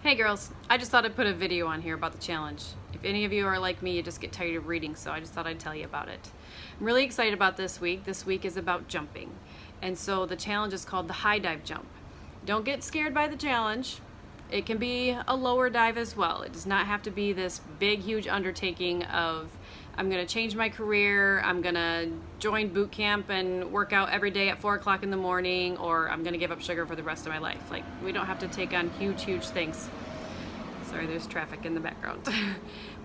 Hey girls, I just thought I'd put a video on here about the challenge. If any of you are like me, you just get tired of reading, so I just thought I'd tell you about it. I'm really excited about this week. This week is about jumping. And so the challenge is called the high dive jump. Don't get scared by the challenge. It can be a lower dive as well. It does not have to be this big, huge undertaking of I'm gonna change my career, I'm gonna join boot camp and work out every day at 4 o'clock in the morning, or I'm gonna give up sugar for the rest of my life. Like, we don't have to take on huge, huge things. Sorry, there's traffic in the background.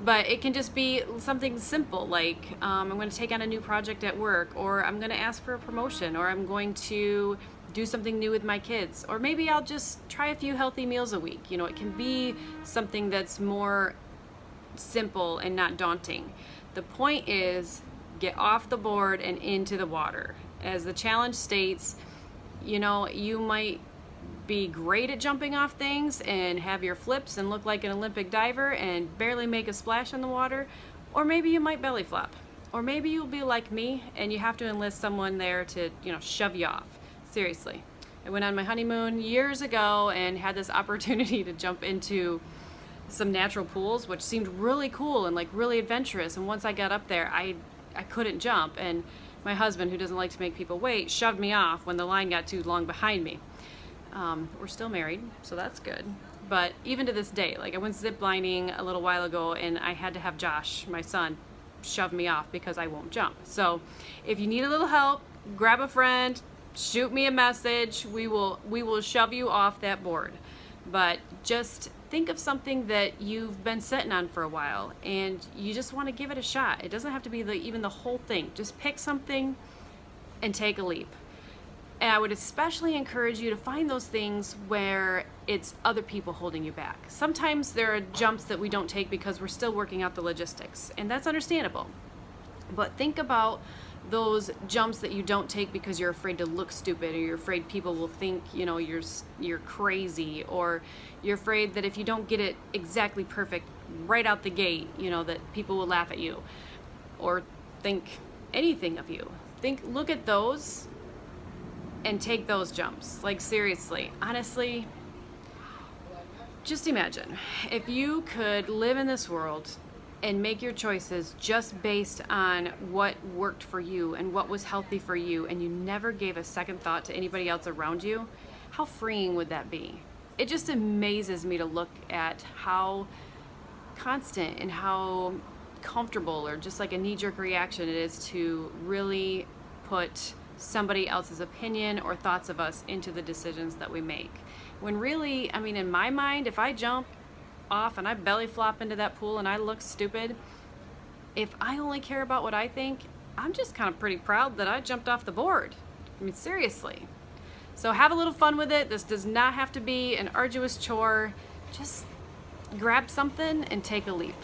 But it can just be something simple, like I'm gonna take on a new project at work, or I'm gonna ask for a promotion, or I'm going to do something new with my kids, or maybe I'll just try a few healthy meals a week. You know, it can be something that's more simple and not daunting. The point is, get off the board and into the water. As the challenge states, you know, you might be great at jumping off things and have your flips and look like an Olympic diver and barely make a splash in the water, or maybe you might belly flop, or maybe you'll be like me and you have to enlist someone there to, you know, shove you off. Seriously. I went on my honeymoon years ago and had this opportunity to jump into some natural pools, which seemed really cool and like really adventurous. And once I got up there, I couldn't jump. And my husband, who doesn't like to make people wait, shoved me off when the line got too long behind me. We're still married, so that's good. But even to this day, like I went zip lining a little while ago and I had to have Josh, my son, shove me off because I won't jump. So if you need a little help, grab a friend, shoot me a message. We will shove you off that board. But just think of something that you've been sitting on for a while and you just want to give it a shot. It doesn't have to be even the whole thing. Just pick something and take a leap. And I would especially encourage you to find those things where it's other people holding you back. Sometimes there are jumps that we don't take because we're still working out the logistics, and that's understandable. But think about those jumps that you don't take because you're afraid to look stupid, or you're afraid people will think, you know, you're crazy, or you're afraid that if you don't get it exactly perfect right out the gate, you know, that people will laugh at you or think anything of you. Look at those and take those jumps. Like, seriously, honestly, just imagine if you could live in this world and make your choices just based on what worked for you and what was healthy for you, and you never gave a second thought to anybody else around you. How freeing would that be? It just amazes me to look at how constant and how comfortable, or just like a knee-jerk reaction it is to really put somebody else's opinion or thoughts of us into the decisions that we make. When really, I mean, in my mind, if I jump off and I belly flop into that pool and I look stupid, if I only care about what I think, I'm just kind of pretty proud that I jumped off the board. I mean, seriously. So have a little fun with it. This does not have to be an arduous chore. Just grab something and take a leap.